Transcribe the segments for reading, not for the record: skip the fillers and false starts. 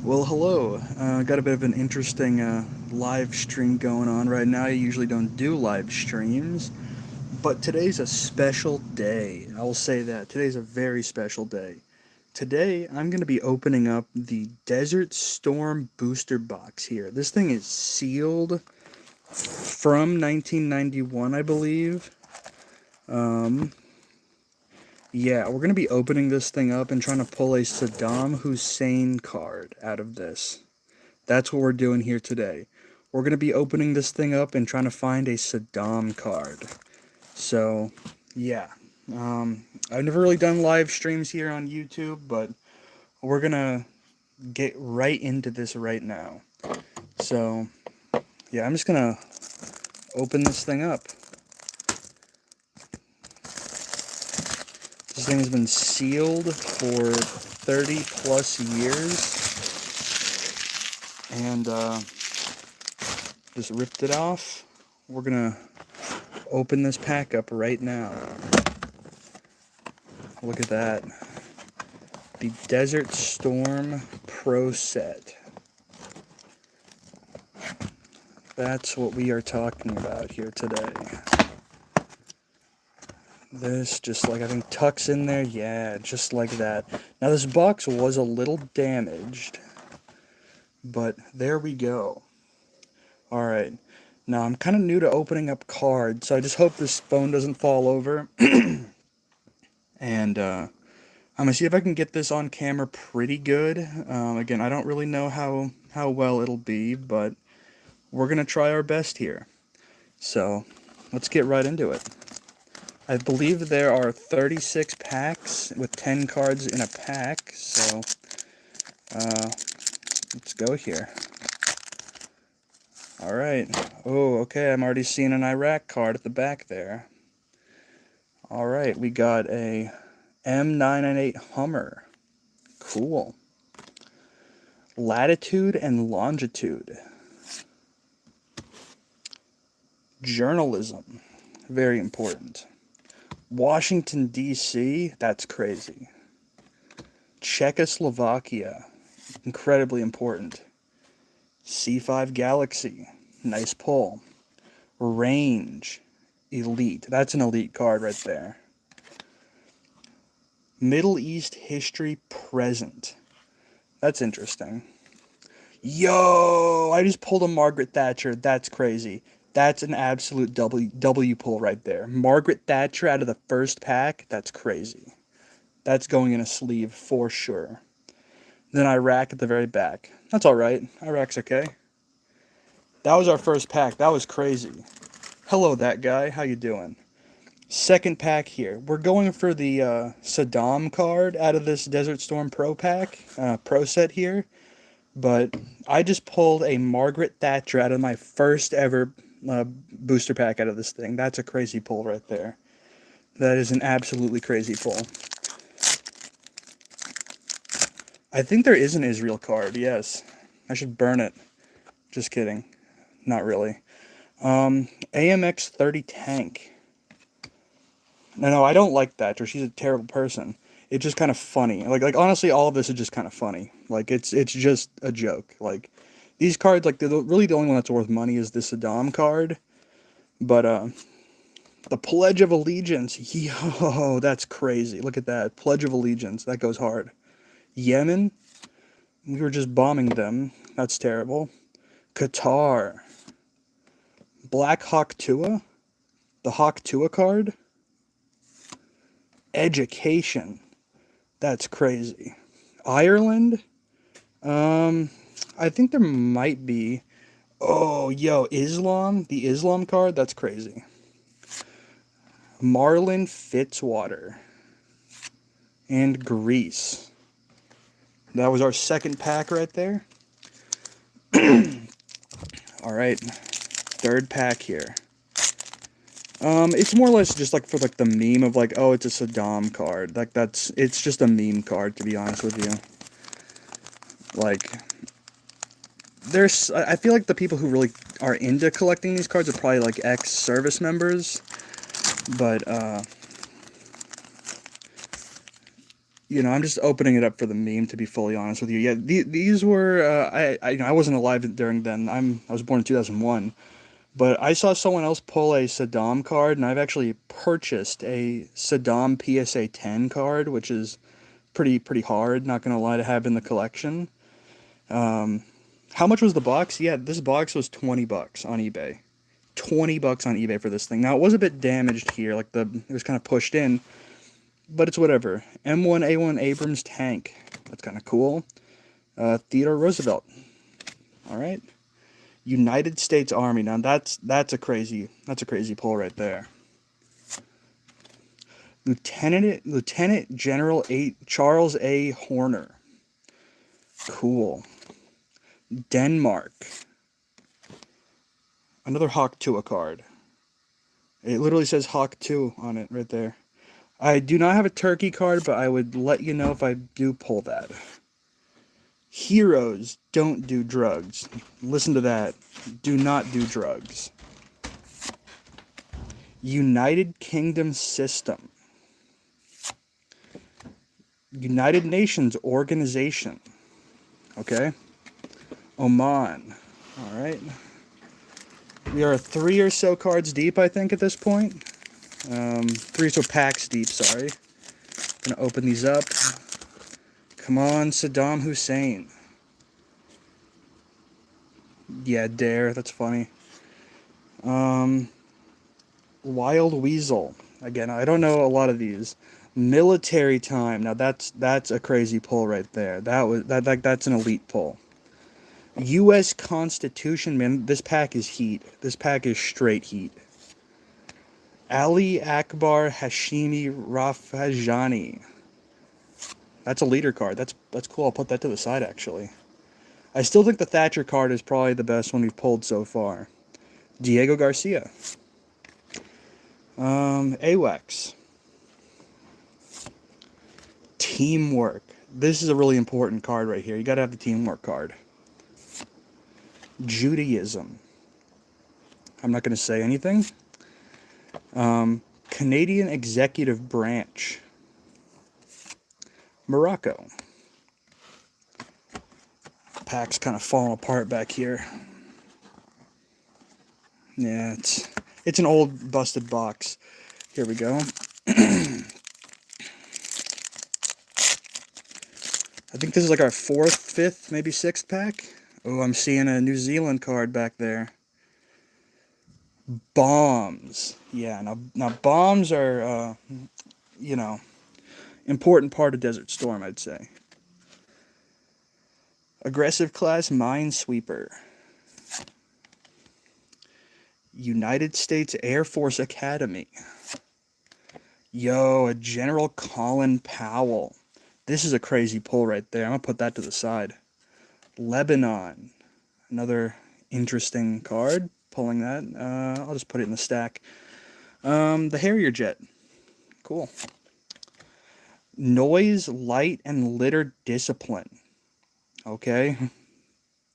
Well, hello. Got a bit of an interesting live stream going on right now. I usually don't do live streams, but today's a special day. I will say that. Today's a very special day. Today, I'm going to be opening up the Desert Storm booster box here. This thing is sealed from 1991, I believe. Um, yeah, we're going to be opening this thing up and trying to pull a Saddam Hussein card out of this. That's what we're doing here today. We're going to be opening this thing up and trying to find a Saddam card. So, yeah. I've never really done live streams here on YouTube, but we're going to get right into this right now. So, yeah, I'm just going to open this thing up. This thing has been sealed for 30 plus years. And, just ripped it off. We're gonna open this pack up right now. Look at that. The Desert Storm Pro Set. That's what we are talking about here today. This just like I think tucks in there. Yeah, just like that. Now this box was a little damaged, but there we go. Alright. Now, I'm kind of new to opening up cards, so I just hope this phone doesn't fall over. And, I'm going to see if I can get this on camera pretty good. Again, I don't really know how well it'll be, but we're going to try our best here. So, let's get right into it. I believe there are 36 packs with 10 cards in a pack, so, let's go here. Alright. Oh, okay, I'm already seeing an Iraq card at the back there. Alright, we got a M998 Hummer. Cool. Latitude and Longitude. Journalism. Very important. Washington, D.C. That's crazy. Czechoslovakia. Incredibly important. C5 Galaxy, nice pull. Range, elite. That's an elite card right there. Middle East history present. That's interesting. Yo, I just pulled a Margaret Thatcher. That's crazy. That's an absolute W pull right there. Margaret Thatcher out of the first pack. That's crazy. That's going in a sleeve for sure. Then Iraq at the very back. That's alright. Iraq's okay. That was our first pack. That was crazy. Hello, that guy. How you doing? Second pack here. We're going for the Saddam card out of this Desert Storm Pro pack, Pro set here. But I just pulled a Margaret Thatcher out of my first ever booster pack out of this thing. That's a crazy pull right there. That is an absolutely crazy pull. I think there is an Israel card, yes. I should burn it. Just kidding. Not really. AMX 30 Tank. No, I don't like Thatcher. She's a terrible person. It's just kind of funny. Like honestly, all of this is just kind of funny. Like, it's just a joke. Like, these cards, like, really the only one that's worth money is the Saddam card. But, the Pledge of Allegiance. Yo, that's crazy. Look at that. Pledge of Allegiance. That goes hard. Yemen, we were just bombing them. That's terrible. Qatar. Black Hawk Tua. The Hawk Tua card. Education. That's crazy. Ireland. I think there might be. Oh, yo, Islam. The Islam card. That's crazy. Marlon Fitzwater. And Greece. That was our second pack right there. Alright. Third pack here. It's more or less just like for like the meme of like, oh, it's a Saddam card. Like it's just a meme card, to be honest with you. Like, I feel like the people who really are into collecting these cards are probably like ex-service members. But, I'm just opening it up for the meme, to be fully honest with you. Yeah, these were I wasn't alive during then. I was born in 2001, but I saw someone else pull a Saddam card, and I've actually purchased a Saddam PSA 10 card, which is pretty hard. Not gonna lie, to have in the collection. Um, how much was the box? Yeah, this box was $20 on eBay. $20 on eBay for this thing. Now it was a bit damaged here, like it was kind of pushed in, but it's whatever. M1A1 Abrams tank. That's kind of cool. Theodore Roosevelt. All right. United States Army. Now that's a crazy pull right there. Lieutenant General Charles A. Horner. Cool. Denmark. Another Hawk Tuah card. It literally says Hawk 2 on it right there. I do not have a turkey card, but I would let you know if I do pull that. Heroes don't do drugs. Listen to that. Do not do drugs. United Kingdom System. United Nations Organization. Okay. Oman. All right. We are 3 or so cards deep, I think, at this point. 3 or so packs deep, sorry. Gonna open these up. Come on, Saddam Hussein. Yeah, Dare, that's funny. Wild Weasel. Again, I don't know a lot of these. Military Time. Now that's a crazy pull right there. That's an elite pull. U.S. Constitution, man. This pack is heat. This pack is straight heat. Ali Akbar Hashimi Rafsanjani. That's a leader card. That's cool. I'll put that to the side, actually. I still think the Thatcher card is probably the best one we've pulled so far. Diego Garcia. AWACS. Teamwork. This is a really important card right here. You got to have the teamwork card. Judaism. I'm not going to say anything. Canadian Executive Branch. Morocco. Pack's kind of falling apart back here. Yeah, it's an old busted box. Here we go. I think this is like our 4th, 5th, maybe 6th pack. Oh, I'm seeing a New Zealand card back there. Bombs. Yeah, now bombs are, important part of Desert Storm, I'd say. Aggressive Class Minesweeper. United States Air Force Academy. Yo, a General Colin Powell. This is a crazy pull right there. I'm going to put that to the side. Lebanon. Another interesting card. Pulling that. I'll just put it in the stack. The Harrier Jet. Cool. Noise, Light, and Litter Discipline. Okay.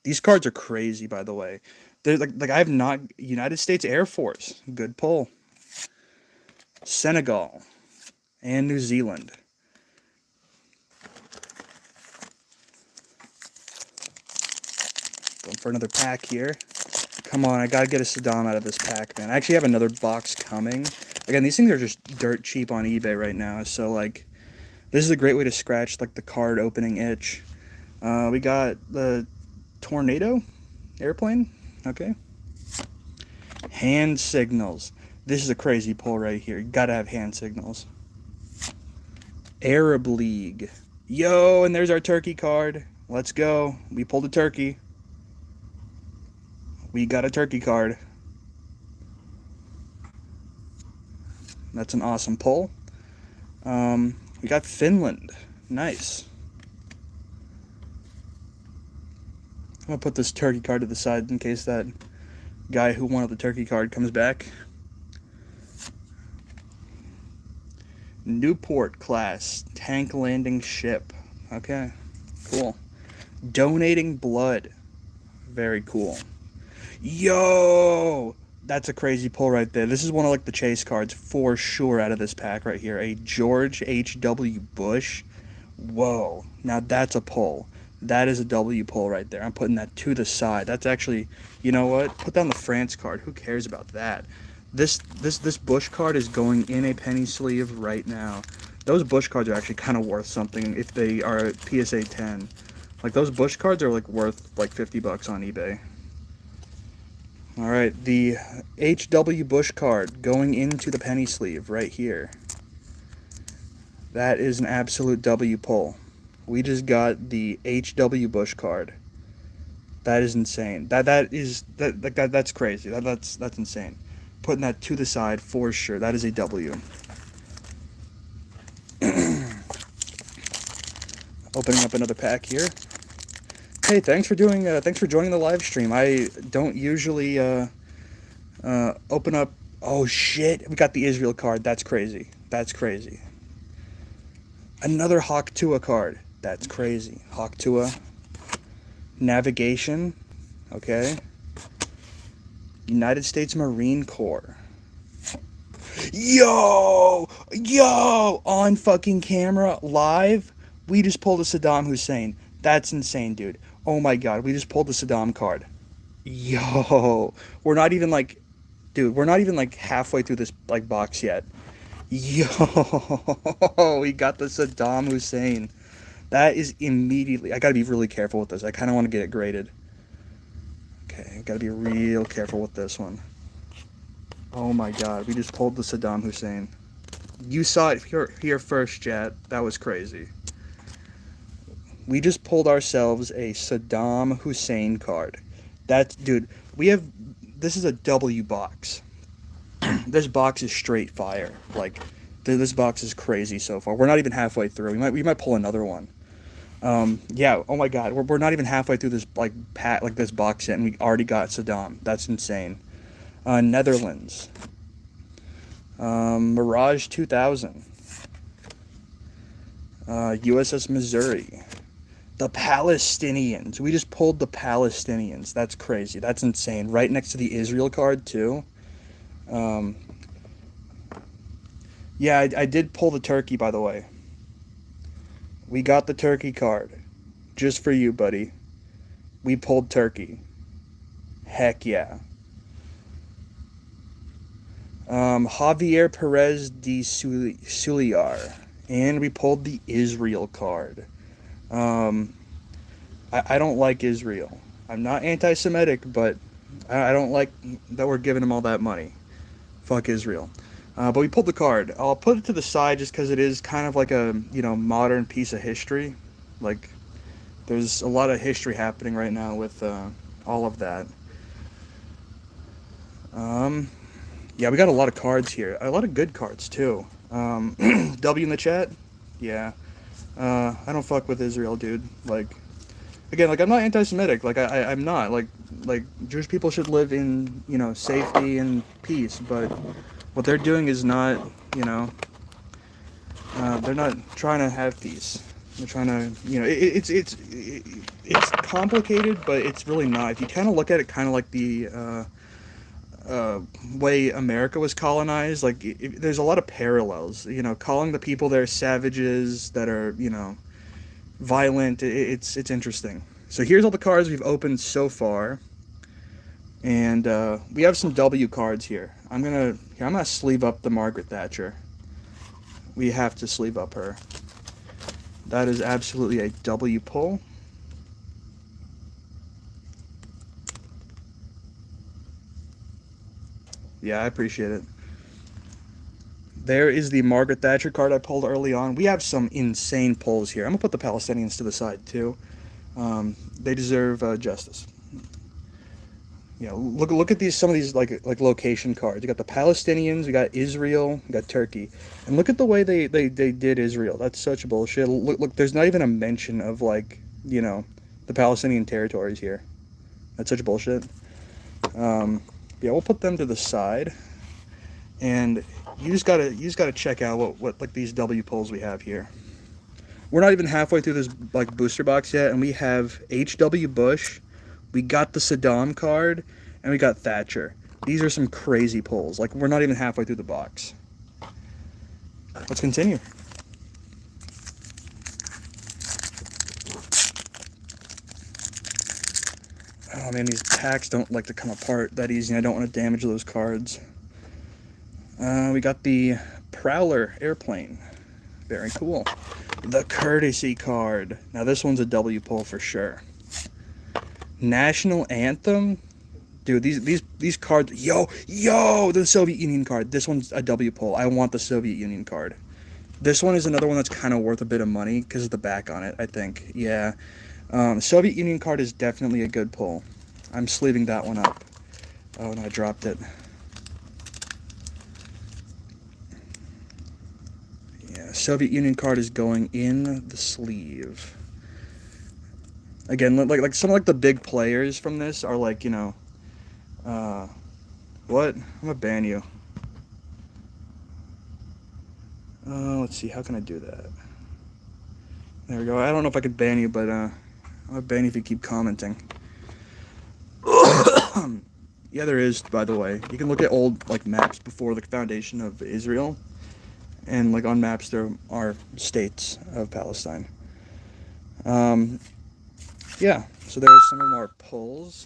These cards are crazy, by the way. They're like I have not... United States Air Force. Good pull. Senegal. And New Zealand. Going for another pack here. Come on, I gotta get a Saddam out of this pack, man. I actually have another box coming. Again, these things are just dirt cheap on eBay right now, so, like, this is a great way to scratch, like, the card opening itch. We got the Tornado airplane. Okay. Hand signals. This is a crazy pull right here. You gotta have hand signals. Arab League. Yo, and there's our turkey card. Let's go. We pulled a turkey. We got a turkey card. That's an awesome pull. We got Finland. Nice. I'm going to put this turkey card to the side in case that guy who wanted the turkey card comes back. Newport class tank landing ship. Okay, cool. Donating blood. Very cool. Yo! That's a crazy pull right there. This is one of like the chase cards for sure out of this pack right here. A George H.W. Bush Whoa, now that's a pull. That is a W pull right there. I'm putting that to the side. That's actually, you know what? Put down the France card. Who cares about that? This Bush card is going in a penny sleeve right now. Those Bush cards are actually kind of worth something if they are PSA 10. Like those Bush cards are like worth like 50 bucks on eBay. All right, the HW Bush card going into the penny sleeve right here. That is an absolute W pull. We just got the HW Bush card. That is insane. That's crazy. That's insane. Putting that to the side for sure. That is a W. Opening up another pack here. Hey, thanks for joining the live stream. I don't usually open up. Oh shit, we got the Israel card. That's crazy. That's crazy. Another Hawk Tuah card. That's crazy. Hawk Tuah. Navigation. Okay. United States Marine Corps. Yo! On fucking camera, live, we just pulled a Saddam Hussein. That's insane, dude. Oh my god, we just pulled the Saddam card. Yo! We're not even like halfway through this like box yet. Yo! We got the Saddam Hussein. That is immediately... I gotta be really careful with this. I kind of want to get it graded. Okay, I gotta be real careful with this one. Oh my god, we just pulled the Saddam Hussein. You saw it here first, chat. That was crazy. We just pulled ourselves a Saddam Hussein card. That's... Dude, this is a W box. This box is straight fire. Like, this box is crazy so far. We're not even halfway through. We might pull another one. Yeah. Oh my God. We're not even halfway through this this box set, and we already got Saddam. That's insane. Netherlands. Mirage 2000. USS Missouri. The Palestinians. We just pulled the Palestinians. That's crazy. That's insane. Right next to the Israel card too. Yeah, I did pull the Turkey, by the way. We got the Turkey card. Just for you, buddy. We pulled Turkey. Heck yeah. Javier Perez de Suliar. And we pulled the Israel card. I don't like Israel. I'm not anti-Semitic, but I don't like that we're giving them all that money. Fuck Israel. But we pulled the card. I'll put it to the side just because it is kind of like a, modern piece of history. Like, there's a lot of history happening right now with all of that. Yeah, we got a lot of cards here. A lot of good cards, too. W in the chat? Yeah. I don't fuck with Israel, dude. Like, again, I'm not anti-Semitic. Like, I'm not. Like, Jewish people should live in, safety and peace, but what they're doing is not, they're not trying to have peace. They're trying to, it's complicated, but it's really not. If you kind of look at it kind of like the way America was colonized, like, there's a lot of parallels. Calling the people there savages that are, violent, it's interesting. So here's all the cards we've opened so far. And we have some W cards here. I'm gonna sleeve up the Margaret Thatcher. We have to sleeve up her. That is absolutely a W pull. Yeah, I appreciate it. There is the Margaret Thatcher card I pulled early on. We have some insane pulls here. I'm gonna put the Palestinians to the side too. They deserve justice. Look at some of these like location cards. You got the Palestinians, we got Israel, we got Turkey, and look at the way they did Israel. That's such bullshit. Look, there's not even a mention of the Palestinian territories here. That's such bullshit. Yeah, we'll put them to the side, and you just gotta check out what these W pulls we have here. We're not even halfway through this booster box yet, and we have H.W. Bush. We got the Saddam card, and we got Thatcher. These are some crazy pulls. We're not even halfway through the box. Let's continue. Oh man, these packs don't like to come apart that easy. I don't want to damage those cards. We got the Prowler Airplane. Very cool. The Courtesy card. Now this one's a W pull for sure. National Anthem. Dude, these cards. Yo, the Soviet Union card. This one's a W pull. I want the Soviet Union card. This one is another one that's kind of worth a bit of money because of the back on it, I think. Yeah. Soviet Union card is definitely a good pull. I'm sleeving that one up. Oh, no, I dropped it. Yeah, Soviet Union card is going in the sleeve. Again, like some of the big players from this are like, you know, what? I'm gonna ban you. Let's see, how can I do that? There we go. I don't know if I could ban you, but I'm gonna ban you if you keep commenting. Yeah, there is, by the way. You can look at old like maps before the foundation of Israel, and like on maps there are states of Palestine. Yeah, so there's some of our pulls.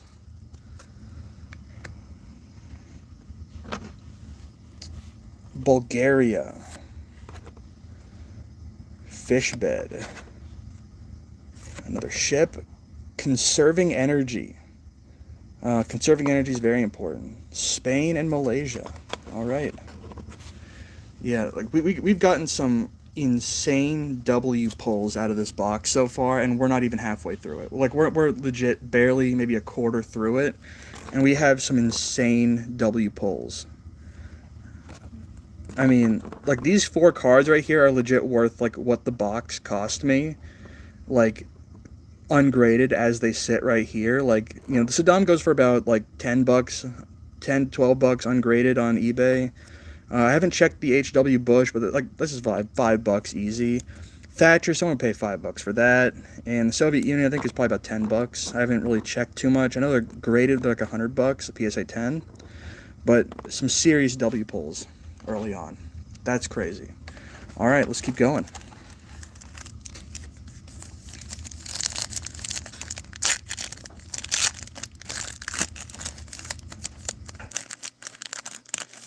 Bulgaria. Fishbed. Another ship. Conserving energy. Conserving energy is very important. Spain and Malaysia. All right. Yeah, like we've gotten some insane W pulls out of this box so far, and we're not even halfway through it. Like we're legit barely maybe a quarter through it, and we have some insane W pulls. I mean, like these 4 cards right here are legit worth like what the box cost me, like ungraded as they sit right here. Like, you know, the Saddam goes for about like $10, $10, $12 ungraded on eBay. I haven't checked the HW Bush, but like this is $5 easy. Thatcher, someone pay $5 for that, and the Soviet Union I think is probably about $10. I haven't really checked too much. I know they're graded like $100, a PSA 10, but some serious W pulls early on. That's crazy. All right, let's keep going.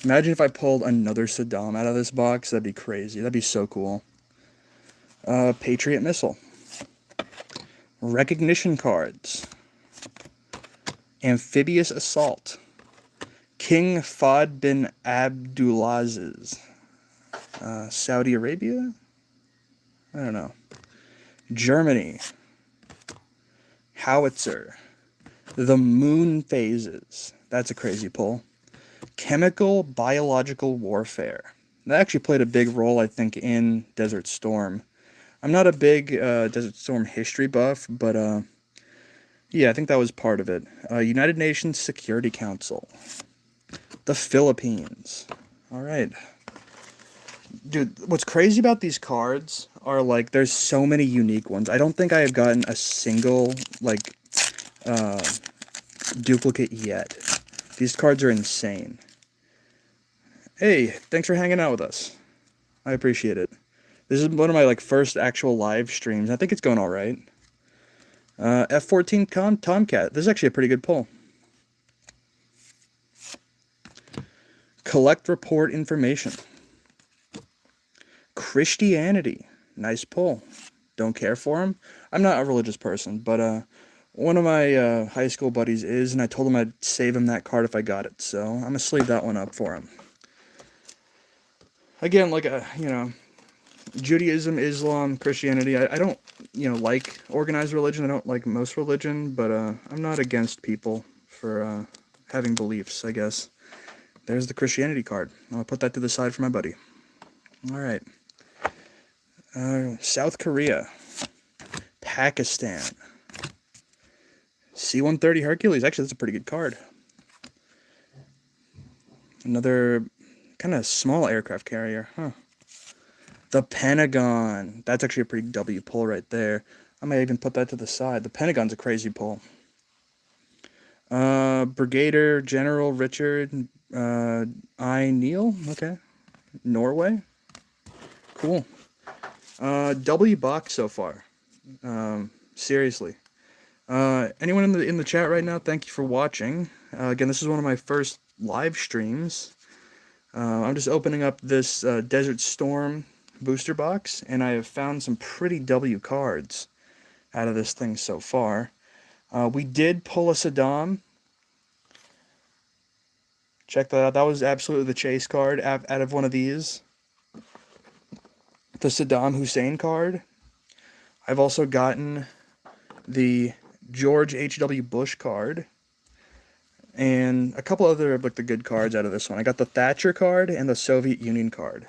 Imagine if I pulled another Saddam out of this box. That'd be crazy. That'd be so cool. Patriot missile. Recognition cards. Amphibious assault. King Fahd bin Abdulaziz. Saudi Arabia? I don't know. Germany. Howitzer. The moon phases. That's a crazy pull. Chemical biological warfare. That actually played a big role, I think, in Desert Storm. I'm not a big Desert Storm history buff, but yeah, I think that was part of it. United Nations Security Council. The Philippines. All right. Dude, what's crazy about these cards are, like, there's so many unique ones. I don't think I have gotten a single, like, duplicate yet. These cards are insane. Hey, thanks for hanging out with us. I appreciate it. This is one of my, like, first actual live streams. I think it's going all right. F-14 Tomcat. This is actually a pretty good pull. Collect report information. Christianity. Nice pull. Don't care for him. I'm not a religious person, but one of my high school buddies is, and I told him I'd save him that card if I got it, so I'm going to sleeve that one up for him. Again, like, you know, Judaism, Islam, Christianity, I don't, you know, like organized religion. I don't like most religion, but I'm not against people for having beliefs, I guess. There's the Christianity card. I'll put that to the side for my buddy. All right. South Korea. Pakistan. C-130 Hercules. Actually, that's a pretty good card. Another kind of small aircraft carrier, huh? The Pentagon. That's actually a pretty W pull right there. I might even put that to the side. The Pentagon's a crazy pull. Brigadier General Richard I. Neal. Okay. Norway. Cool. W box so far. Seriously. Anyone in the chat right now, thank you for watching. Again, this is one of my first live streams. I'm just opening up this Desert Storm booster box, and I have found some pretty W cards out of this thing so far. We did pull a Saddam. Check that out. That was absolutely the chase card out of one of these. The Saddam Hussein card. I've also gotten the George H.W. Bush card. And a couple other like the good cards out of this one. I got the Thatcher card and the Soviet Union card.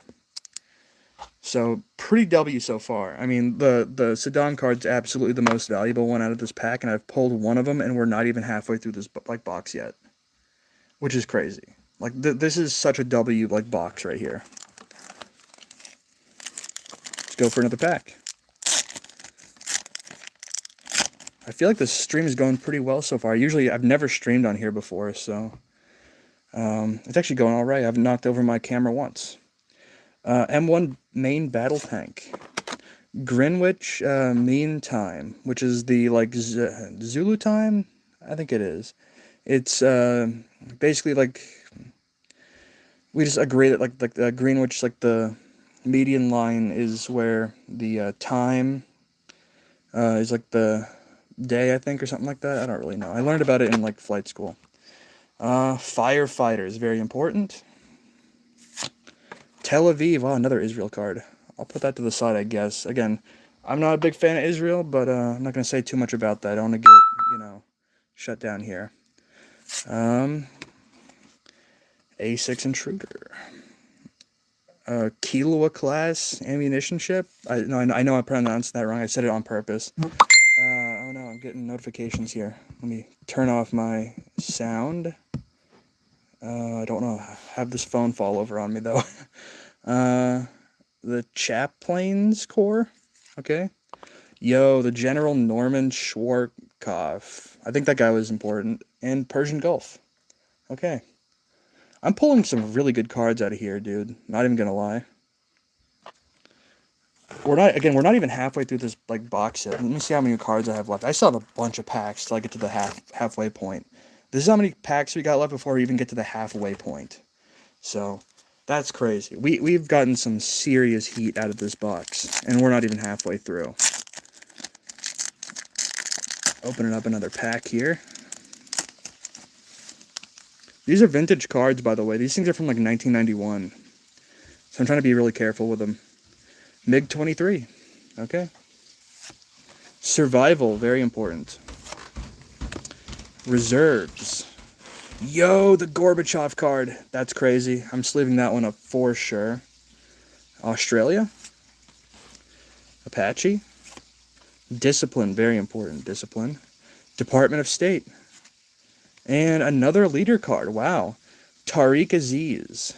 So pretty W so far. I mean, the Saddam card's absolutely the most valuable one out of this pack, and I've pulled one of them, and we're not even halfway through this like box yet, which is crazy. Like this is such a W like box right here. Let's go for another pack. I feel like this stream is going pretty well so far. I've never streamed on here before, so it's actually going all right. I've knocked over my camera once. M1 main battle tank. Greenwich Mean Time, which is the like Zulu time, I think it is. It's basically like we just agree that like Greenwich, like the median line is where the time is like the day, I think, or something like that. I don't really know. I learned about it in like flight school. Firefighter is very important. Tel Aviv, oh, another Israel card. I'll put that to the side, I guess. Again, I'm not a big fan of Israel, but I'm not going to say too much about that. I don't want to get, shut down here. A6 Intruder. Kilua class ammunition ship. I know I pronounced that wrong. I said it on purpose. Oh no, I'm getting notifications here. Let me turn off my sound. I don't know. Have this phone fall over on me though. The Chaplains Corps. Okay. Yo, the General Norman Schwarzkopf. I think that guy was important. And Persian Gulf. Okay. I'm pulling some really good cards out of here, dude. Not even gonna lie. We're not even halfway through this like box yet. Let me see how many cards I have left. I still have a bunch of packs till I get to the halfway point. This is how many packs we got left before we even get to the halfway point. So that's crazy. We've gotten some serious heat out of this box, and we're not even halfway through. Opening up another pack here. These are vintage cards, by the way. These things are from like 1991. So I'm trying to be really careful with them. MiG-23. Okay. Survival, very important. Reserves. Yo, the Gorbachev card. That's crazy. I'm sleeving that one up for sure. Australia. Apache. Discipline, very important. Discipline. Department of State. And another leader card. Wow. Tariq Aziz.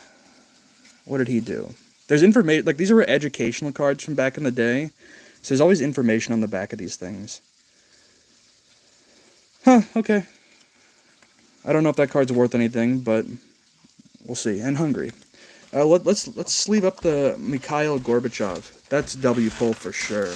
What did he do? There's information, like these are educational cards from back in the day. So there's always information on the back of these things. Huh, okay. I don't know if that card's worth anything, but we'll see. And Hungary. Let's sleeve up the Mikhail Gorbachev. That's W pull for sure.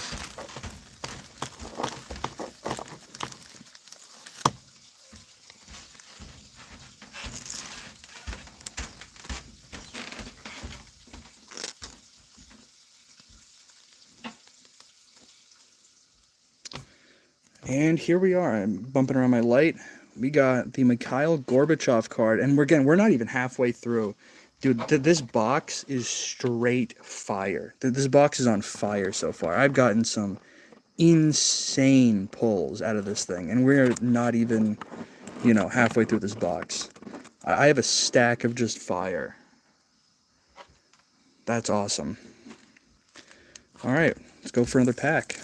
And here we are. I'm bumping around my light. We got the Mikhail Gorbachev card, and we're not even halfway through. Dude, this box is straight fire. This box is on fire so far. I've gotten some insane pulls out of this thing, and we're not even, halfway through this box. I have a stack of just fire. That's awesome. All right, let's go for another pack.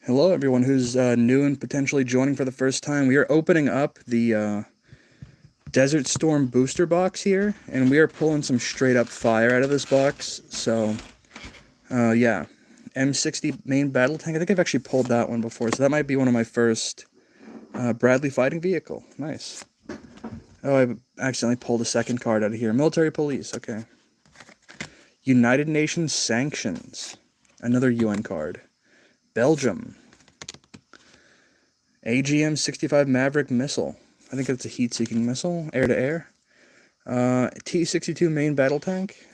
Hello, everyone who's new and potentially joining for the first time. We are opening up the Desert Storm booster box here, and we are pulling some straight up fire out of this box. So, yeah, M60 main battle tank. I think I've actually pulled that one before, so that might be one of my first Bradley fighting vehicle. Nice. Oh, I accidentally pulled a second card out of here. Military police, okay. United Nations sanctions. Another UN card. Belgium. AGM-65 Maverick missile. I think it's a heat-seeking missile, air-to-air. T-62 main battle tank.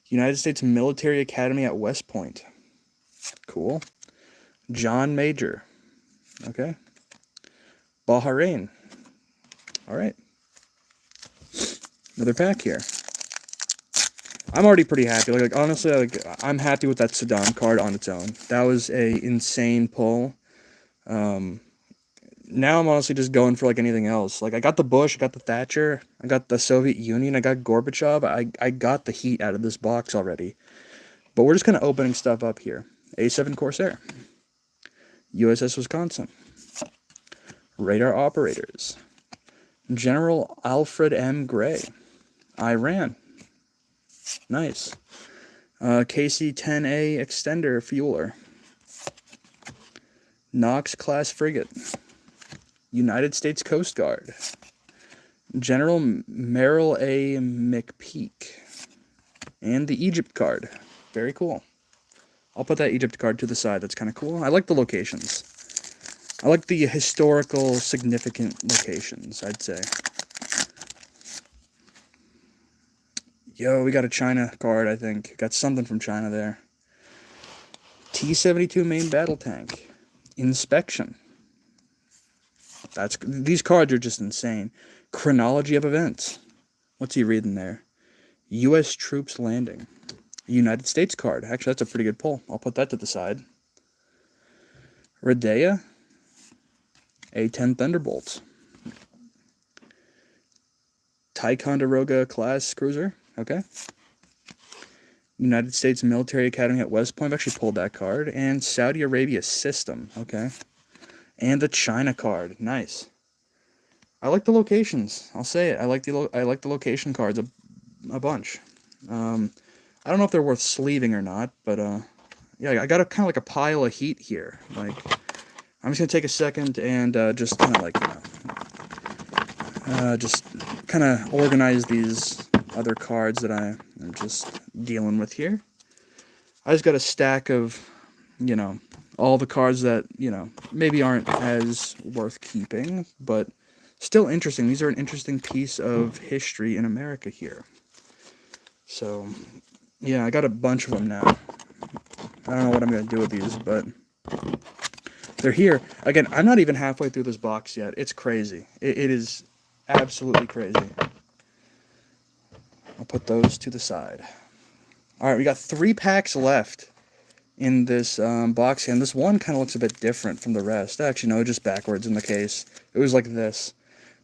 United States Military Academy at West Point. Cool. John Major. Okay. Bahrain. All right. Another pack here. I'm already pretty happy. Like honestly, I'm happy with that Saddam card on its own. That was a insane pull. Now I'm honestly just going for like anything else. Like I got the Bush, I got the Thatcher, I got the Soviet Union, I got Gorbachev. I got the heat out of this box already. But we're just kind of opening stuff up here. A7 Corsair. USS Wisconsin. Radar operators. General Alfred M. Gray. Iran. Nice. KC-10A extender fueler. Knox class frigate. United States Coast Guard. General Merrill A. McPeak. And the Egypt card. Very cool. I'll put that Egypt card to the side. That's kind of cool. I like the locations. I like the historical significant locations, I'd say. Yo, we got a China card, I think. Got something from China there. T-72 main battle tank. Inspection. These cards are just insane. Chronology of events. What's he reading there? U.S. troops landing. United States card. Actually, that's a pretty good pull. I'll put that to the side. Radea. A-10 Thunderbolt. Ticonderoga class cruiser. Okay. United States Military Academy at West Point. I've actually pulled that card. And Saudi Arabia System. Okay. And the China card. Nice. I like the locations. I'll say it. I like the location cards a bunch. I don't know if they're worth sleeving or not, but yeah, I got a kind of like a pile of heat here. Like, I'm just gonna take a second and just kind of like, just kind of organize these other cards that I am just dealing with here. I just got a stack of, all the cards that, maybe aren't as worth keeping, but still interesting. These are an interesting piece of history in America here. So, yeah, I got a bunch of them now. I don't know what I'm going to do with these, but they're here. Again, I'm not even halfway through this box yet. It's crazy. It is absolutely crazy. I'll put those to the side. All right, we got 3 packs left in this box here, and this one kind of looks a bit different from the rest. Actually, no, just backwards in the case. It was like this.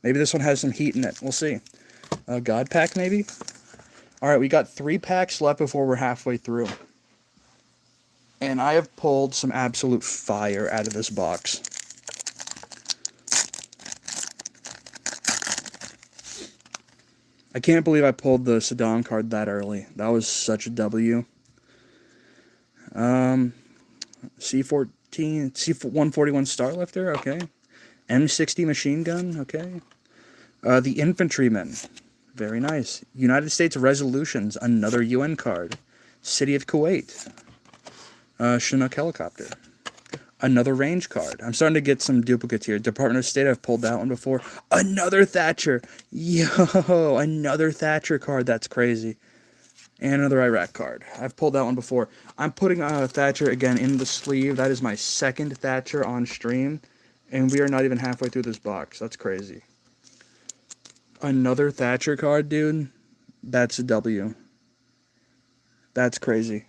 Maybe this one has some heat in it. We'll see. God pack, maybe? All right, we got 3 packs left before we're halfway through. And I have pulled some absolute fire out of this box. I can't believe I pulled the Saddam card that early. That was such a W. C-14, C-141 Starlifter, okay. M60 machine gun, okay. The Infantryman, very nice. United States Resolutions, another UN card. City of Kuwait. Chinook helicopter. Another range card. I'm starting to get some duplicates here. Department of State, I've pulled that one before. Another Thatcher. Yo, another Thatcher card. That's crazy. And another Iraq card. I've pulled that one before. I'm putting Thatcher again in the sleeve. That is my second Thatcher on stream. And we are not even halfway through this box. That's crazy. Another Thatcher card, dude. That's a W. That's crazy.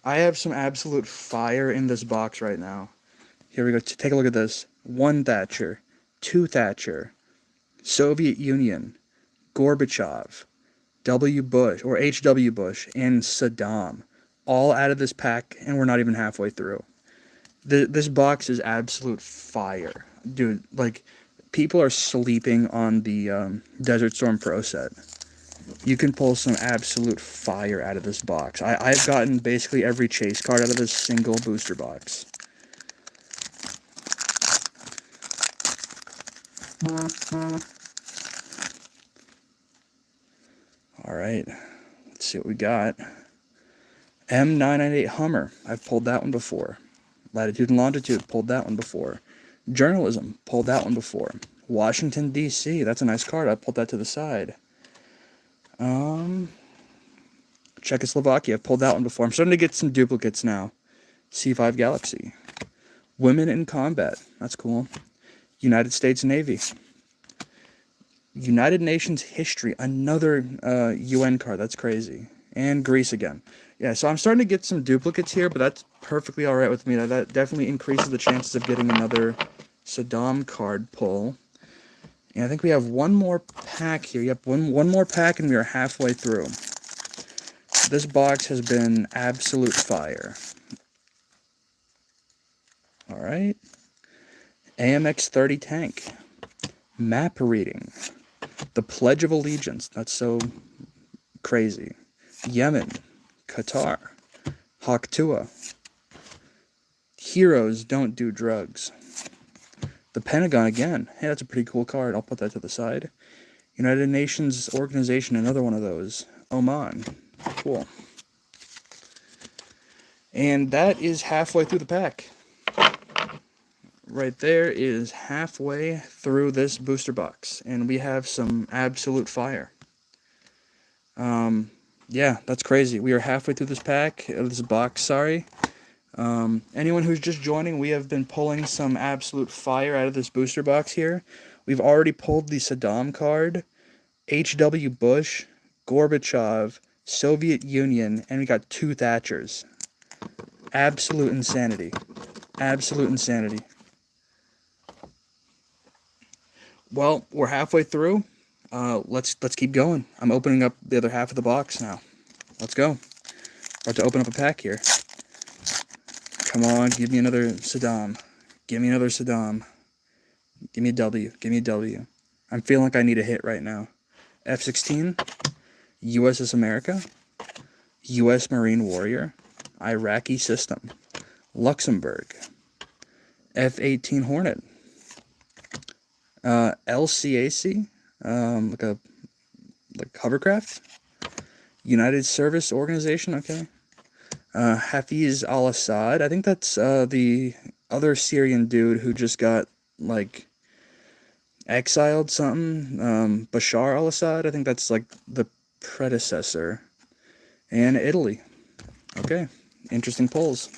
I have some absolute fire in this box right now. Here we go. Take a look at this. 1 Thatcher. 2 Thatcher. Soviet Union. Gorbachev. W. Bush, or H.W. Bush, and Saddam. All out of this pack, and we're not even halfway through. This box is absolute fire. Dude, like, people are sleeping on the Desert Storm Pro set. You can pull some absolute fire out of this box. I've gotten basically every chase card out of this single booster box. All right, let's see what we got. M998 Hummer. I've pulled that one before. Latitude and Longitude. Pulled that one before. Journalism. Pulled that one before. Washington, D.C. That's a nice card. I pulled that to the side. Czechoslovakia. I've pulled that one before. I'm starting to get some duplicates now. C5 Galaxy. Women in Combat. That's cool. United States Navy. United Nations History. Another UN card. That's crazy. And Greece again. Yeah, so I'm starting to get some duplicates here, but that's perfectly all right with me. That definitely increases the chances of getting another Saddam card pull. And I think we have one more pack here. Yep, one more pack, and we are halfway through. This box has been absolute fire. All right. AMX-30 tank. Map reading. The Pledge of Allegiance. That's so crazy. Yemen. Qatar. Haktua. Heroes don't do drugs. The Pentagon again. Hey, that's a pretty cool card. I'll put that to the side. United Nations Organization, another one of those. Oman. Cool. And that is halfway through the pack. Right there is halfway through this booster box. And we have some absolute fire. Yeah, that's crazy. We are halfway through this pack, this box, sorry. Anyone who's just joining, we have been pulling some absolute fire out of this booster box here. We've already pulled the Saddam card, H.W. Bush, Gorbachev, Soviet Union, and we got 2 Thatchers. Absolute insanity. Absolute insanity. Well, we're halfway through. Let's keep going. I'm opening up the other half of the box now. Let's go. About to open up a pack here. Come on, give me another Saddam. Give me another Saddam. Give me a W. Give me a W. I'm feeling like I need a hit right now. F-16, USS America, U.S. Marine Warrior, Iraqi System, Luxembourg, F-18 Hornet, LCAC, like hovercraft, United Service Organization, okay. Hafiz al-Assad, I think that's the other Syrian dude who just got, like, exiled something. Bashar al-Assad, I think that's, like, the predecessor. And Italy. Okay, interesting polls.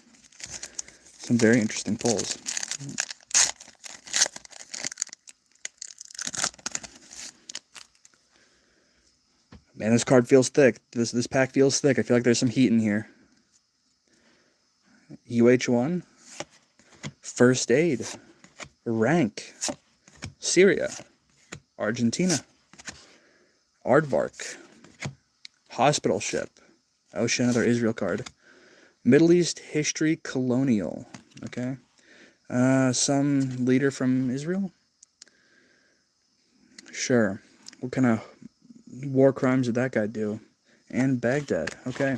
Some very interesting polls. Man, this card feels thick. This pack feels thick. I feel like there's some heat in here. UH-1, First Aid, Rank, Syria, Argentina, Aardvark, Hospital Ship, oh shit, another Israel card, Middle East History Colonial, okay, some leader from Israel, sure, what kind of war crimes did that guy do, and Baghdad, okay,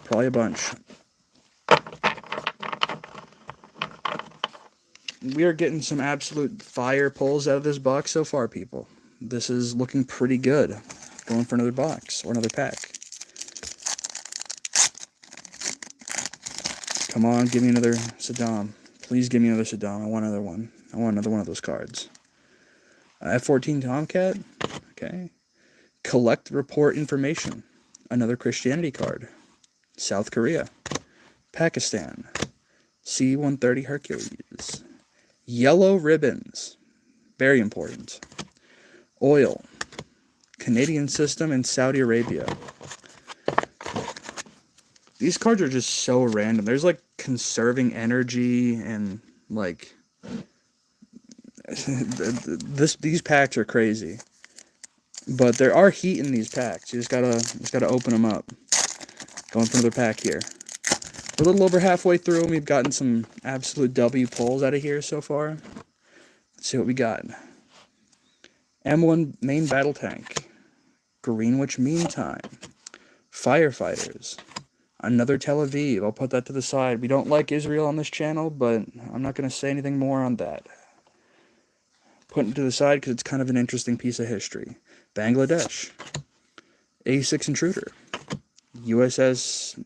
probably a bunch. We are getting some absolute fire pulls out of this box so far, people. This is looking pretty good. Going for another box or another pack. Come on, give me another Saddam. Please give me another Saddam. I want another one. I want another one of those cards. F-14 Tomcat. Okay. Collect report information. Another Christianity card. South Korea. Pakistan. C-130 Hercules. Yellow ribbons. Very important. Oil. Canadian system and Saudi Arabia. These cards are just so random. There's like conserving energy and like these packs are crazy. But there are heat in these packs. You just gotta open them up. Going for another pack here. We're a little over halfway through, and we've gotten some absolute W pulls out of here so far. Let's see what we got. M1 main battle tank. Greenwich Meantime. Firefighters. Another Tel Aviv. I'll put that to the side. We don't like Israel on this channel, but I'm not going to say anything more on that. Putting it to the side because it's kind of an interesting piece of history. Bangladesh. A6 Intruder. USS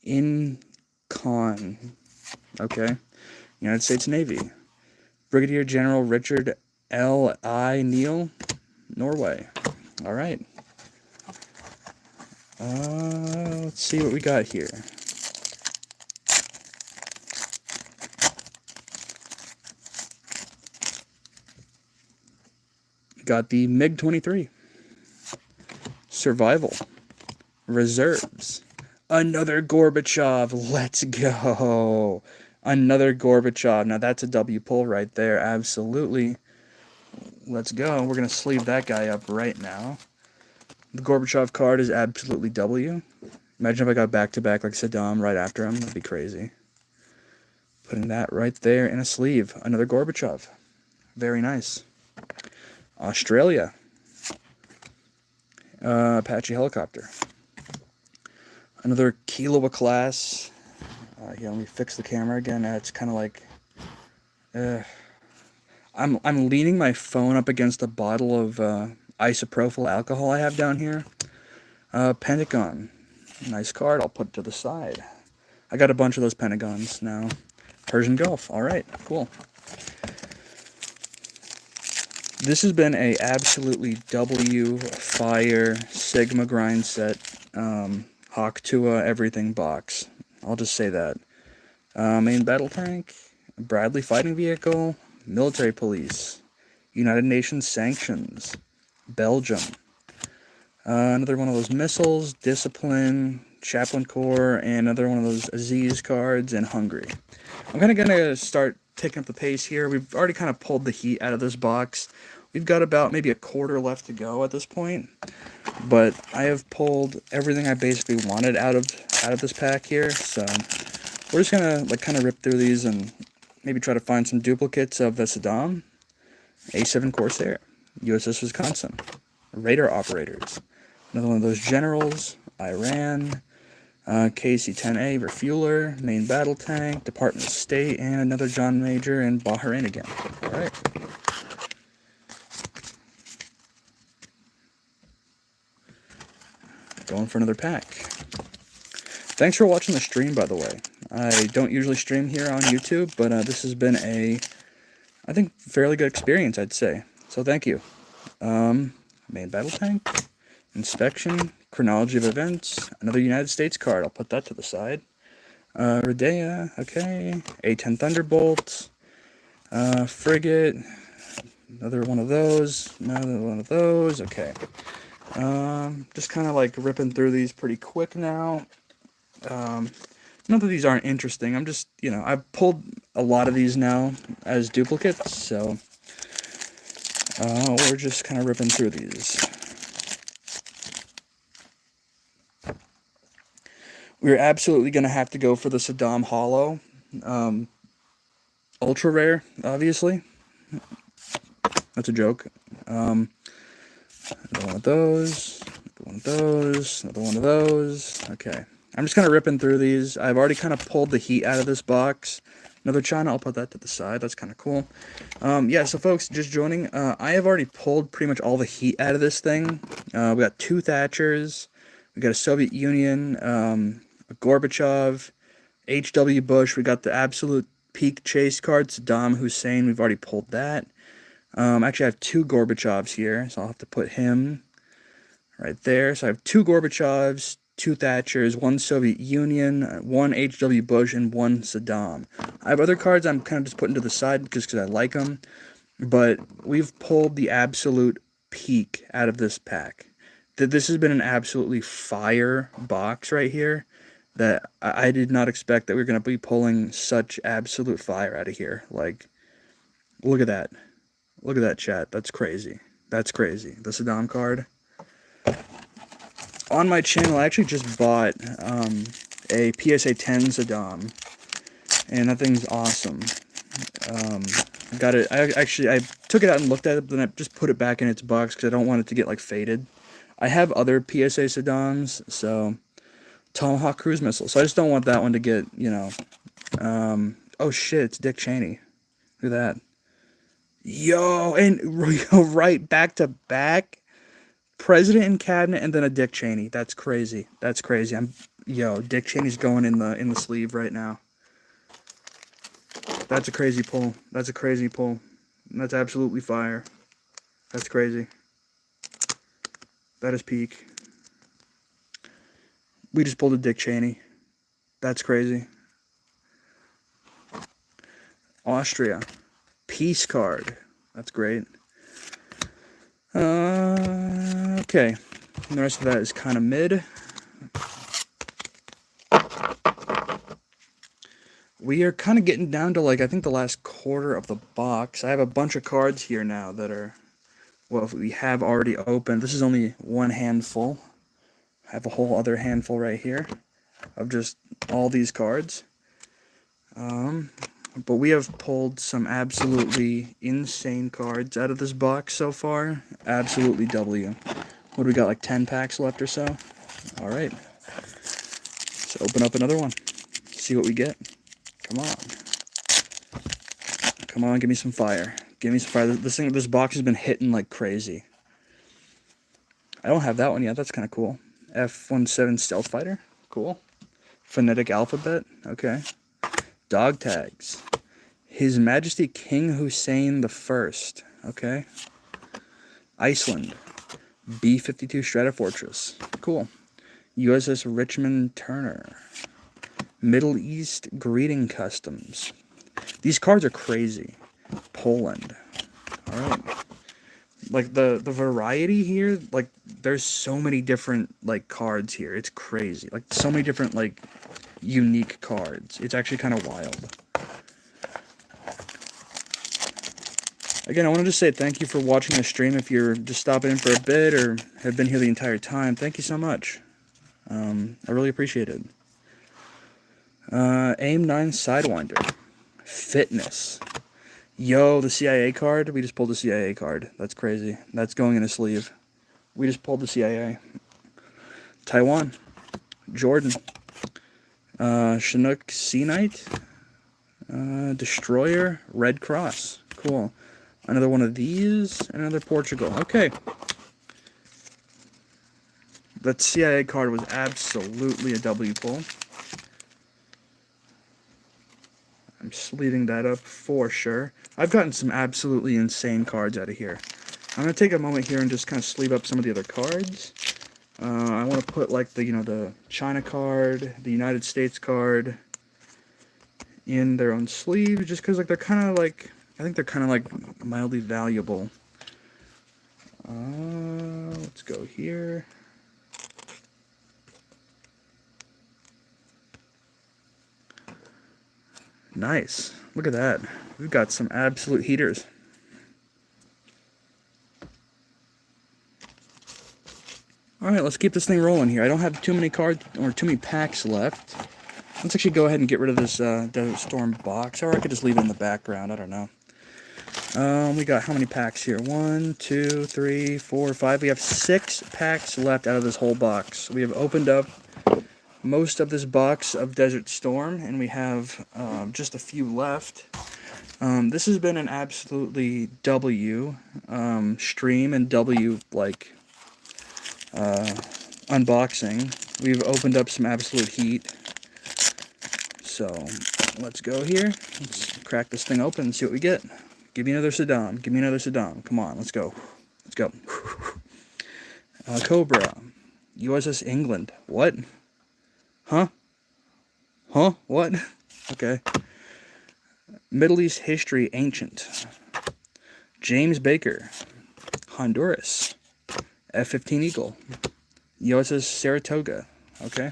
Inchon. Okay. United States Navy. Brigadier General Richard L. I. Neal, Norway. All right. Let's see what we got here. Got the MiG-23. Survival. Reserves. Another Gorbachev. Let's go. Another Gorbachev. Now that's a W pull right there. Absolutely. Let's go. We're going to sleeve that guy up right now. The Gorbachev card is absolutely W. Imagine if I got back-to-back like Saddam right after him. That'd be crazy. Putting that right there in a sleeve. Another Gorbachev. Very nice. Australia. Apache helicopter. Another Kiowa class. Yeah, let me fix the camera again. It's kind of like... I'm leaning my phone up against a bottle of isopropyl alcohol I have down here. Pentagon. Nice card. I'll put it to the side. I got a bunch of those Pentagons now. Persian Gulf. All right, cool. This has been a absolutely W fire Sigma grind set Hawk Tuah everything box. I'll just say that. Main battle tank, Bradley fighting vehicle, military police, United Nations sanctions, Belgium. Another one of those missiles, discipline, chaplain corps, and another one of those Aziz cards, and Hungary. I'm kind of going to start picking up the pace here. We've already kind of pulled the heat out of this box. We've got about maybe a quarter left to go at this point, but I have pulled everything I basically wanted out of this pack here. So we're just gonna like kind of rip through these and maybe try to find some duplicates of the Saddam, A7 Corsair, USS Wisconsin, radar operators, another one of those generals, Iran, KC-10A refueler, main battle tank, Department of State, and another John Major and Bahrain again. All right. Going for another pack. Thanks for watching the stream, by the way. I don't usually stream here on YouTube, but this has been a, I think, fairly good experience, I'd say. So thank you. Main battle tank, inspection, chronology of events, another United States card. I'll put that to the side. Redea, okay. A-10 Thunderbolt, frigate, another one of those, okay. Just kind of like ripping through these pretty quick now. Not that these aren't interesting. I'm just, you know, I've pulled a lot of these now as duplicates, so we're just kind of ripping through these. We're absolutely going to have to go for the Saddam Hollow. Ultra rare, obviously. That's a joke. Another one of those, another one of those, another one of those. Okay. I'm just kind of ripping through these. I've already kind of pulled the heat out of this box. Another China, I'll put that to the side. That's kind of cool. Yeah, so folks, just joining. I have already pulled pretty much all the heat out of this thing. We got two Thatchers. We got a Soviet Union, a Gorbachev, H.W. Bush. We got the absolute peak chase card, Saddam Hussein. We've already pulled that. Actually, I have two Gorbachevs here, so I'll have to put him right there. So I have two Gorbachevs, two Thatchers, one Soviet Union, one H.W. Bush, and one Saddam. I have other cards I'm kind of just putting to the side just because I like them, but we've pulled the absolute peak out of this pack. This has been an absolutely fire box right here that I did not expect that we were going to be pulling such absolute fire out of here. Like, look at that. Look at that, chat. That's crazy. That's crazy. The Saddam card. On my channel, I actually just bought a PSA 10 Saddam, and that thing's awesome. I got it. I took it out and looked at it, but then I just put it back in its box because I don't want it to get like faded. I have other PSA Saddams, so Tomahawk cruise missile. So I just don't want that one to get, you know. Oh shit! It's Dick Cheney. Look at that. Yo, and right back to back, president and cabinet, and then a Dick Cheney. That's crazy. That's crazy. Dick Cheney's going in the sleeve right now. That's a crazy pull. That's a crazy pull. That's absolutely fire. That's crazy. That is peak. We just pulled a Dick Cheney. That's crazy. Austria. Peace card. That's great. Okay. And the rest of that is kind of mid. We are kind of getting down to, like, I think the last quarter of the box. I have a bunch of cards here now that are, well, we have already opened. This is only one handful. I have a whole other handful right here of just all these cards. But we have pulled some absolutely insane cards out of this box so far. Absolutely W. What do we got, like 10 packs left or so? All right. Let's open up another one. See what we get. Come on. Come on, give me some fire. Give me some fire. This box has been hitting like crazy. I don't have that one yet. That's kind of cool. F-17 Stealth Fighter. Cool. Phonetic Alphabet. Okay. Dog tags. His Majesty King Hussein the First. Okay. Iceland. B-52 Stratofortress. Cool. USS Richmond Turner. Middle East Greeting Customs. These cards are crazy. Poland. Alright. Like, the variety here, like, there's so many different, like, cards here. It's crazy. Like, so many different, like, unique cards. It's actually kind of wild. Again, I want to just say thank you for watching the stream. If you're just stopping in for a bit or have been here the entire time, thank you so much. I really appreciate it. AIM-9 Sidewinder. Fitness. Yo, the CIA card. We just pulled the CIA card. That's crazy. That's going in a sleeve. We just pulled the CIA. Taiwan. Jordan. Chinook Sea Knight. Destroyer. Red Cross. Cool. Another one of these. Another Portugal. Okay. That CIA card was absolutely a W pull. I'm sleeving that up for sure. I've gotten some absolutely insane cards out of here. I'm going to take a moment here and just kind of sleeve up some of the other cards. I want to put, like, the China card, the United States card in their own sleeve, just because, like, they're kind of, like, I think they're kind of, like, mildly valuable. Let's go here. Nice. Look at that. We've got some absolute heaters. Alright, let's keep this thing rolling here. I don't have too many cards or too many packs left. Let's actually go ahead and get rid of this Desert Storm box. Or I could just leave it in the background. I don't know. We got how many packs here? 1, 2, 3, 4, 5. We have 6 packs left out of this whole box. We have opened up most of this box of Desert Storm, and we have just a few left. This has been an absolutely W stream and W, like, unboxing. We've opened up some absolute heat. So, let's go here. Let's crack this thing open and see what we get. Give me another Saddam. Give me another Saddam. Come on, let's go. Let's go. Cobra. USS England. What? Huh? Huh? What? Okay. Middle East History Ancient. James Baker. Honduras. F-15 Eagle. USS Saratoga. Okay.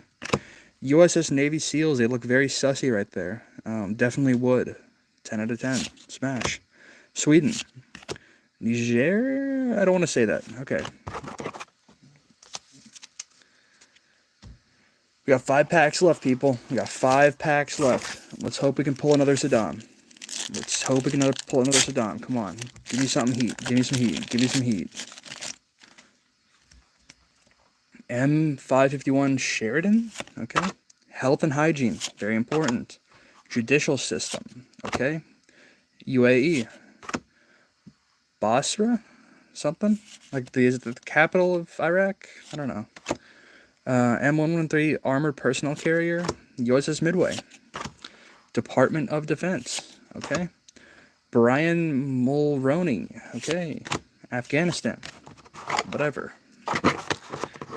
USS Navy SEALs. They look very sussy right there. Definitely would. 10 out of 10. Smash. Sweden. Niger? I don't want to say that. Okay. We got 5 packs left, people. We got 5 packs left. Let's hope we can pull another Saddam. Let's hope we can pull another Saddam. Come on. Give me something heat. Give me some heat. Give me some heat. M551 Sheridan. Okay. Health and hygiene. Very important. Judicial system. Okay. UAE. Basra, something like is it the capital of Iraq? I don't know. M113 armored personnel carrier, USS Midway, Department of Defense. Okay. Brian Mulroney. Okay. Afghanistan. Whatever.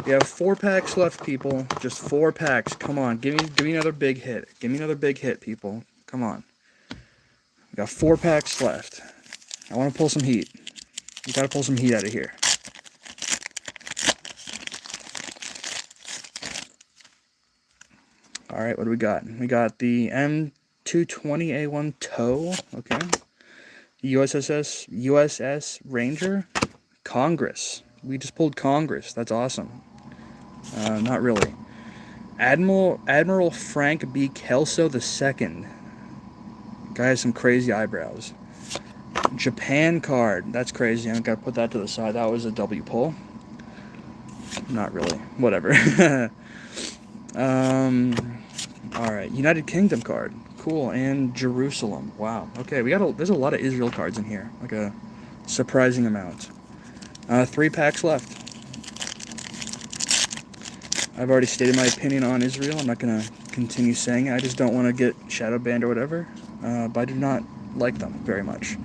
We have 4 packs left, people. Just 4 packs. Come on, give me another big hit. Give me another big hit, people. Come on. We got 4 packs left. I want to pull some heat. We gotta pull some heat out of here. All right, what do we got? We got the M220A1 TOW. Okay. USS Ranger. Congress. We just pulled Congress. That's awesome. Not really. Admiral Frank B. Kelso II. Guy has some crazy eyebrows. Japan card. That's crazy. I gotta put that to the side. That was a W pull. Not really. Whatever. Alright. United Kingdom card. Cool. And Jerusalem. Wow. Okay, there's a lot of Israel cards in here. Like a surprising amount. 3 packs left. I've already stated my opinion on Israel. I'm not going to continue saying it. I just don't want to get shadow banned or whatever. But I do not like them very much.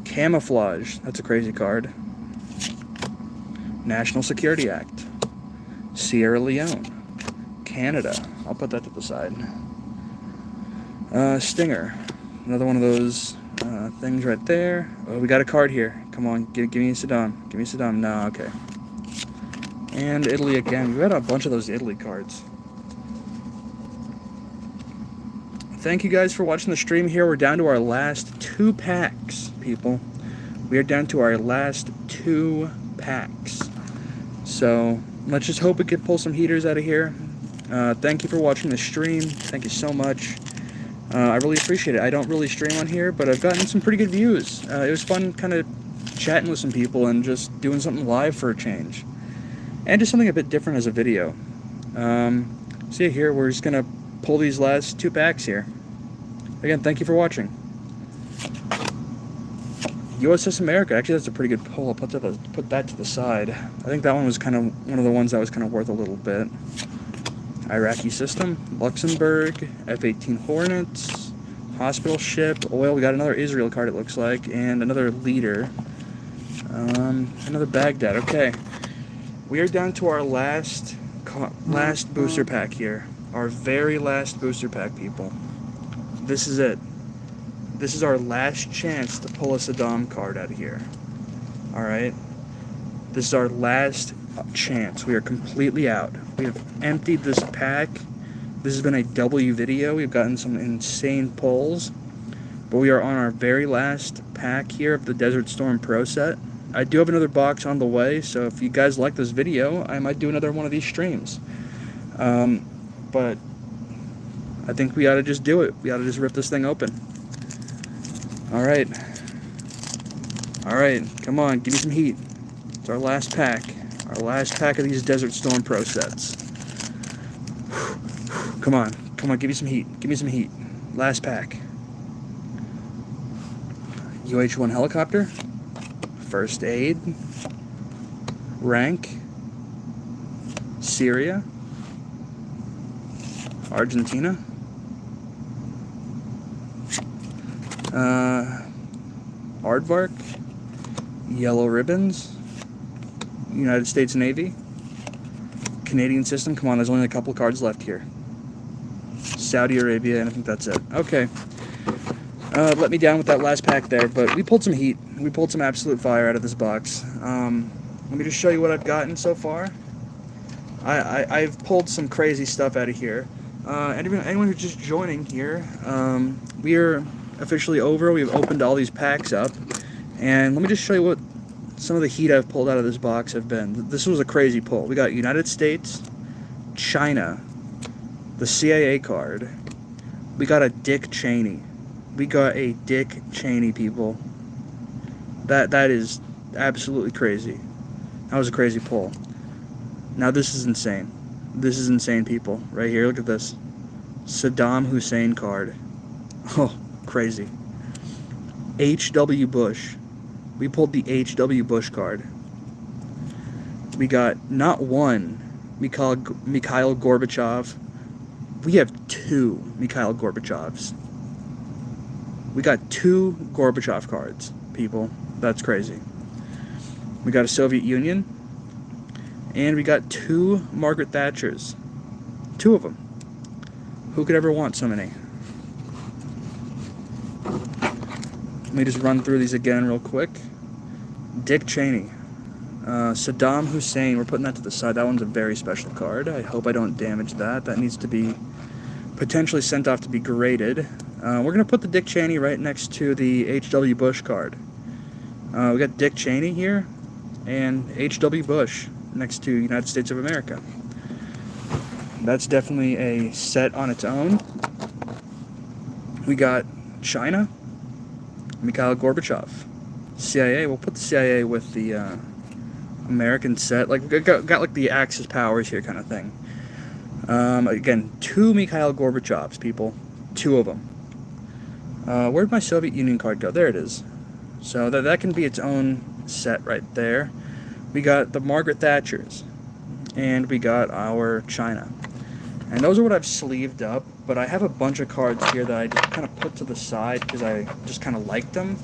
Camouflage. That's a crazy card. National Security Act. Sierra Leone. Canada. I'll put that to the side. Stinger. Another one of those things right there. Oh, we got a card here. Come on, give me Saddam. Give me Saddam. No, okay. And Italy again. We've got a bunch of those Italy cards. Thank you guys for watching the stream here. We're down to our last 2 packs, people. We are down to our last 2 packs. So, let's just hope we can pull some heaters out of here. Thank you for watching the stream. Thank you so much. I really appreciate it. I don't really stream on here, but I've gotten some pretty good views. It was fun kind of chatting with some people and just doing something live for a change. And just something a bit different as a video. See here, we're just going to pull these last 2 packs here. Again, thank you for watching. USS America. Actually, that's a pretty good pull. I'll put that to the side. I think that one was kind of one of the ones that was kind of worth a little bit. Iraqi system, Luxembourg, F-18 Hornets, hospital ship, oil. We got another Israel card, it looks like, and another leader. Another Baghdad. Okay, we are down to our last booster pack here. Our very last booster pack, people. This is it. This is our last chance to pull a Saddam card out of here. All right. This is our last chance. We are completely out. We have emptied this pack. This has been a W video. We've gotten some insane pulls, but we are on our very last pack here of the Desert Storm Pro set. I do have another box on the way, so if you guys like this video, I might do another one of these streams. But I think we ought to just do it. We ought to just rip this thing open. Alright. Alright, come on, give me some heat. It's our last pack. Our last pack of these Desert Storm Pro sets. Come on, give me some heat. Give me some heat. Last pack. UH-1 helicopter. First aid. Rank. Syria. Argentina. Aardvark. Yellow ribbons. United States Navy. Canadian system. Come on, there's only a couple cards left here. Saudi Arabia, and I think that's it. Okay. Let me down with that last pack there, but we pulled some heat. We pulled some absolute fire out of this box. Let me just show you what I've gotten so far. I've pulled some crazy stuff out of here. Anyone who's just joining here, we are officially over. We've opened all these packs up, and let me just show you what some of the heat I've pulled out of this box have been. This was a crazy pull. We got United States, China, the CIA card. We got a Dick Cheney. We got a Dick Cheney, people. That is absolutely crazy. That was a crazy pull. Now this is insane. This is insane, people. Right here, look at this. Saddam Hussein card. Oh, crazy. H.W. Bush. We pulled the H.W. Bush card. We got not one Mikhail Gorbachev. We have two Mikhail Gorbachevs. We got two Gorbachev cards, people. That's crazy. We got a Soviet Union. And we got two Margaret Thatchers. Two of them. Who could ever want so many? Let me just run through these again real quick. Dick Cheney. Saddam Hussein. We're putting that to the side. That one's a very special card. I hope I don't damage that. That needs to be potentially sent off to be graded. We're going to put the Dick Cheney right next to the H.W. Bush card. We got Dick Cheney here and H.W. Bush next to United States of America. That's definitely a set on its own. We got China, Mikhail Gorbachev. CIA, we'll put the CIA with the American set. Like, got like the Axis powers here kind of thing. Again, two Mikhail Gorbachevs, people. Two of them. Where'd my Soviet Union card go? There it is. So that can be its own set right there. We got the Margaret Thatchers. And we got our China. And those are what I've sleeved up. But I have a bunch of cards here that I just kind of put to the side because I just kind of liked them.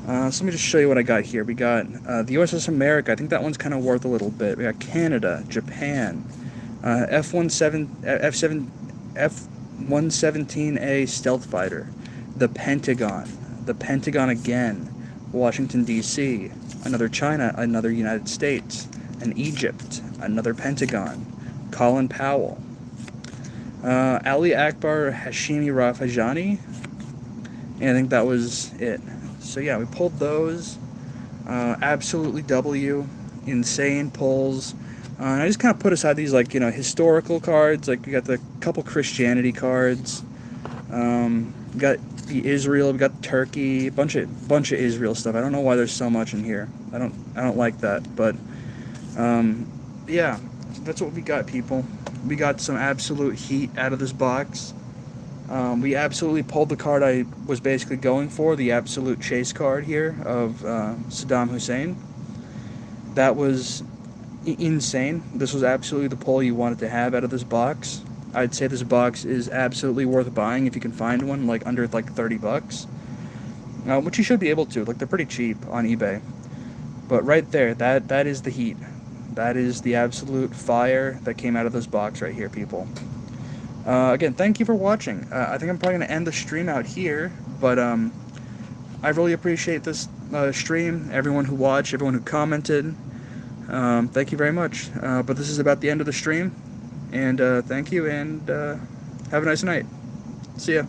So let me just show you what I got here. We got the USS America. I think that one's kind of worth a little bit. We got Canada, Japan, F-117A stealth fighter, the Pentagon again, Washington, D.C., another China, another United States, and Egypt, another Pentagon, Colin Powell, Ali Akbar Hashemi Rafsanjani, and I think that was it. So yeah, we pulled those. Absolutely W. Insane pulls. And I just kind of put aside these, like, historical cards. Like, we got the couple Christianity cards. We got the Israel. We got Turkey. Bunch of Israel stuff. I don't know why there's so much in here. I don't like that. But yeah, that's what we got, people. We got some absolute heat out of this box. We absolutely pulled the card I was basically going for, the absolute chase card here of Saddam Hussein. That was insane. This was absolutely the pull you wanted to have out of this box. I'd say this box is absolutely worth buying if you can find one, like under like $30, which you should be able to. Like, they're pretty cheap on eBay. But right there, that is the heat. That is the absolute fire that came out of this box right here, people. Again, thank you for watching. I think I'm probably going to end the stream out here, but I really appreciate this stream, everyone who watched, everyone who commented. Thank you very much. But this is about the end of the stream, and thank you, and have a nice night. See ya.